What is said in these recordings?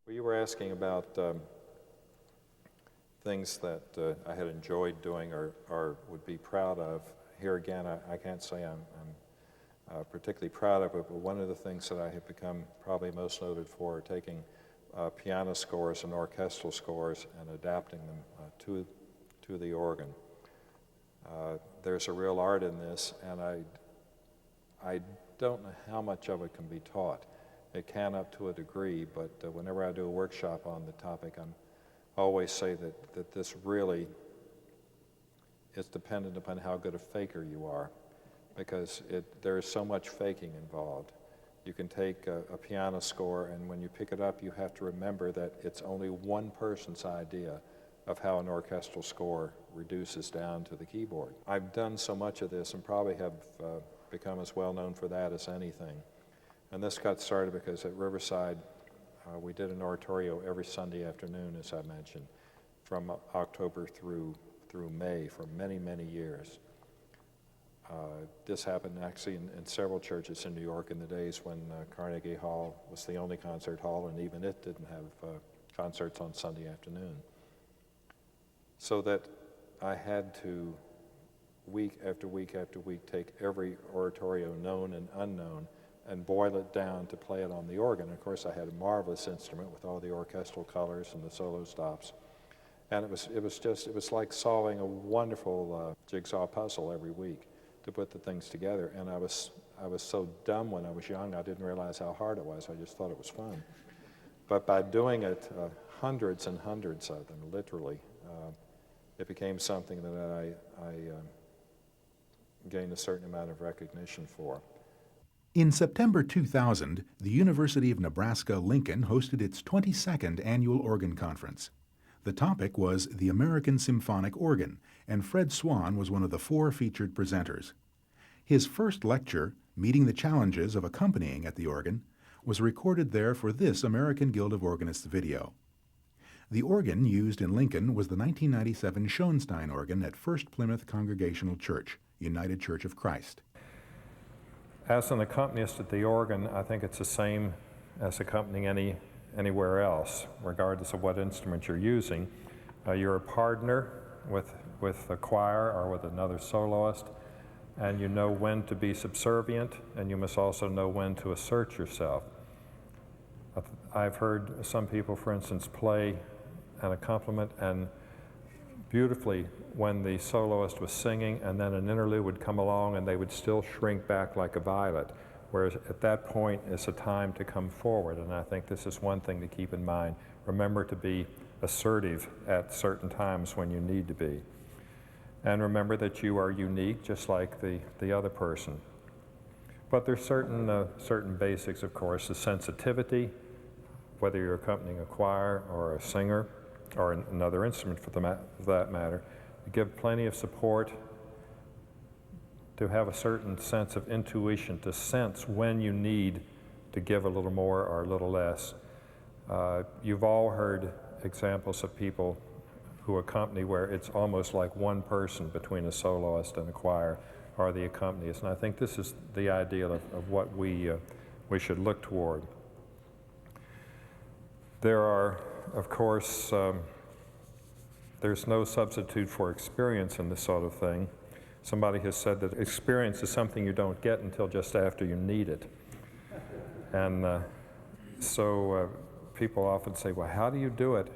Well, you were asking about things that I had enjoyed doing or would be proud of. Here again, I can't say I'm particularly proud of it, but one of the things that I have become probably most noted for are taking piano scores and orchestral scores and adapting them to the organ. There's a real art in this, and I don't know how much of it can be taught. It can up to a degree, but whenever I do a workshop on the topic, I always say that this really is dependent upon how good a faker you are, because there is so much faking involved. You can take a piano score, and when you pick it up, you have to remember that it's only one person's idea of how an orchestral score reduces down to the keyboard. I've done so much of this and probably have become as well known for that as anything. And this got started because at Riverside, we did an oratorio every Sunday afternoon, as I mentioned, from October through May for many, many years. This happened actually in several churches in New York in the days when Carnegie Hall was the only concert hall, and even it didn't have concerts on Sunday afternoon. So that I had to, week after week after week, take every oratorio known and unknown and boil it down to play it on the organ. Of course, I had a marvelous instrument with all the orchestral colors and the solo stops. And it was like solving a wonderful jigsaw puzzle every week to put the things together. And I was so dumb when I was young, I didn't realize how hard it was. I just thought it was fun. But by doing it, hundreds and hundreds of them, literally, it became something that I gained a certain amount of recognition for. In September 2000, the University of Nebraska-Lincoln hosted its 22nd annual organ conference. The topic was the American Symphonic Organ, and Fred Swan was one of the 4 featured presenters. His first lecture, Meeting the Challenges of Accompanying at the Organ, was recorded there for this American Guild of Organists video. The organ used in Lincoln was the 1997 Schoenstein organ at First Plymouth Congregational Church, United Church of Christ. As an accompanist at the organ, I think it's the same as accompanying anywhere else, regardless of what instrument you're using. You're a partner with a choir or with another soloist, and you know when to be subservient, and you must also know when to assert yourself. I've heard some people, for instance, play an accompaniment and beautifully when the soloist was singing, and then an interlude would come along and they would still shrink back like a violet, whereas at that point is a time to come forward. And I think this is one thing to keep in mind. Remember to be assertive at certain times when you need to be. And remember that you are unique, just like the other person. But there's certain basics, of course, the sensitivity, whether you're accompanying a choir or a singer, or another instrument for that matter, to give plenty of support, to have a certain sense of intuition, to sense when you need to give a little more or a little less. You've all heard examples of people who accompany where it's almost like one person between a soloist and a choir or the accompanist, and I think this is the ideal of what we should look toward. There are, of course, there's no substitute for experience in this sort of thing. Somebody has said that experience is something you don't get until just after you need it. And so people often say, well, how do you do it?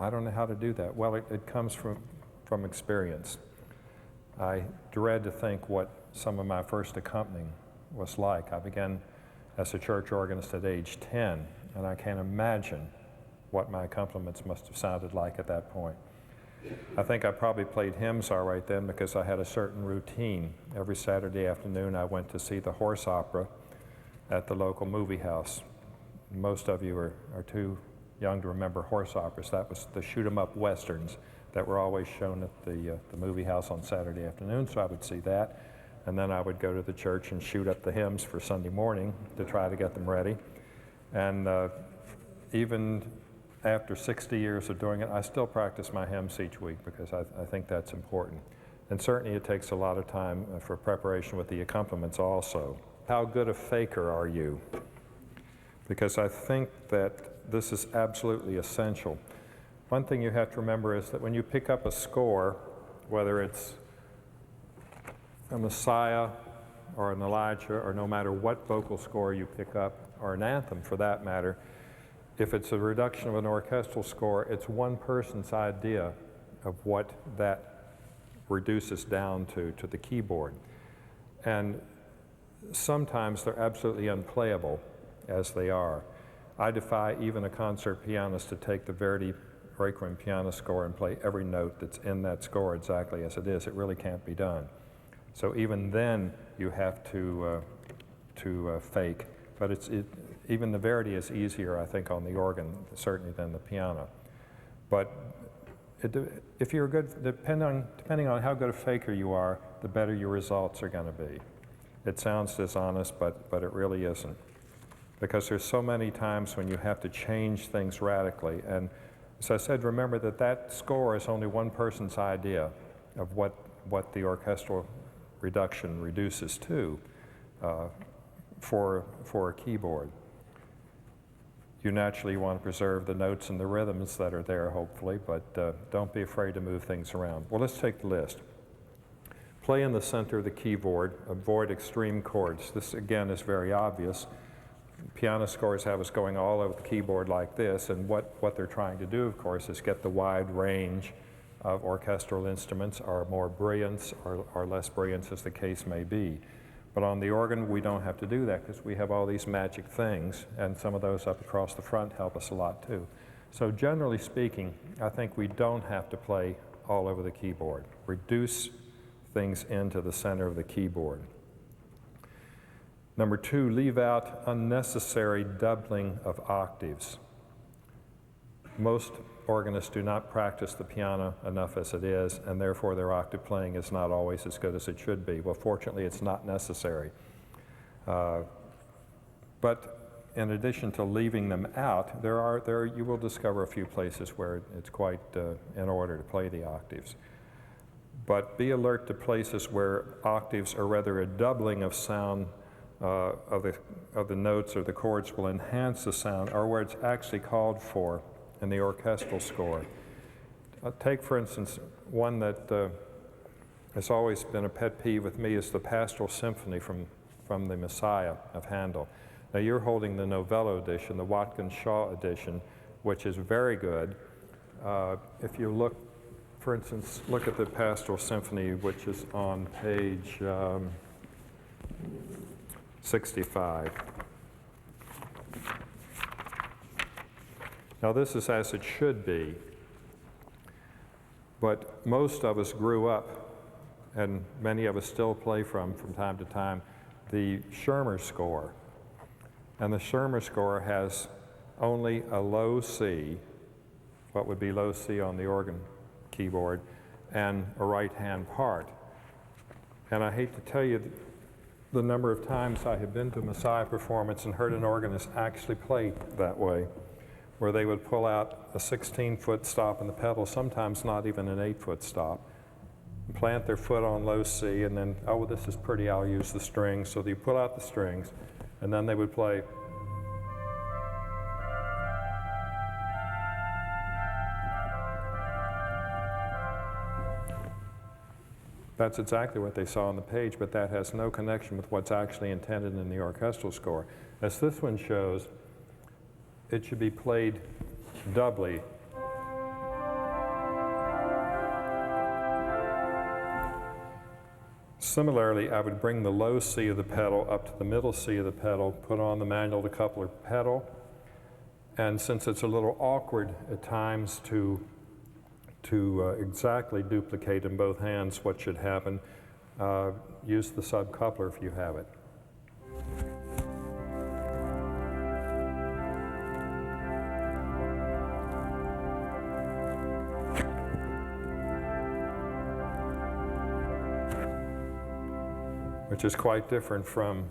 I don't know how to do that. Well, it comes from experience. I dread to think what some of my first accompanying was like. I began as a church organist at age 10, and I can't imagine what my accompaniments must have sounded like at that point. I think I probably played hymns all right then because I had a certain routine. Every Saturday afternoon I went to see the horse opera at the local movie house. Most of you are too young to remember horse operas. That was the shoot-'em-up westerns that were always shown at the movie house on Saturday afternoon, so I would see that. And then I would go to the church and shoot up the hymns for Sunday morning to try to get them ready. And even after 60 years of doing it, I still practice my hymns each week because I think that's important. And certainly it takes a lot of time for preparation with the accompaniments also. How good a faker are you? Because I think that this is absolutely essential. One thing you have to remember is that when you pick up a score, whether it's a Messiah or an Elijah, or no matter what vocal score you pick up, or an anthem for that matter, if it's a reduction of an orchestral score, it's one person's idea of what that reduces down to the keyboard. And sometimes they're absolutely unplayable as they are. I defy even a concert pianist to take the Verdi Requiem piano score and play every note that's in that score exactly as it is. It really can't be done. So even then, you have to fake. But even the Verdi is easier, I think, on the organ, certainly, than the piano. But if you're good, depending on how good a faker you are, the better your results are going to be. It sounds dishonest, but it really isn't. Because there's so many times when you have to change things radically. And as I said, remember that score is only one person's idea of what the orchestral reduction reduces to for a keyboard. You naturally want to preserve the notes and the rhythms that are there, hopefully, but don't be afraid to move things around. Well, let's take the list. Play in the center of the keyboard, avoid extreme chords. This, again, is very obvious. Piano scores have us going all over the keyboard like this, and what they're trying to do, of course, is get the wide range of orchestral instruments, or more brilliance or less brilliance, as the case may be. But on the organ, we don't have to do that because we have all these magic things, and some of those up across the front help us a lot too. So generally speaking, I think we don't have to play all over the keyboard. Reduce things into the center of the keyboard. Number 2, leave out unnecessary doubling of octaves. Most organists do not practice the piano enough as it is, and therefore their octave playing is not always as good as it should be. Well, fortunately, it's not necessary. But in addition to leaving them out, you will discover a few places where it's quite in order to play the octaves. But be alert to places where octaves, or rather a doubling of sound of the notes or the chords, will enhance the sound, or where it's actually called for in the orchestral score. Take, for instance, one that has always been a pet peeve with me is the Pastoral Symphony from the Messiah of Handel. Now, you're holding the Novello edition, the Watkins-Shaw edition, which is very good. If you look, for instance, look at the Pastoral Symphony, which is on page 65. Now, this is as it should be, but most of us grew up, and many of us still play from time to time, the Schirmer score. And the Schirmer score has only a low C, what would be low C on the organ keyboard, and a right-hand part. And I hate to tell you the number of times I have been to a Messiah performance and heard an organist actually play that way, where they would pull out a 16-foot stop in the pedal, sometimes not even an 8-foot stop, and plant their foot on low C, and then, oh, this is pretty, I'll use the strings. So they pull out the strings, and then they would play. That's exactly what they saw on the page, but that has no connection with what's actually intended in the orchestral score. As this one shows, it should be played doubly. Similarly, I would bring the low C of the pedal up to the middle C of the pedal, put on the manual decoupler pedal, and since it's a little awkward at times to exactly duplicate in both hands what should happen, use the subcoupler if you have it. Which is quite different from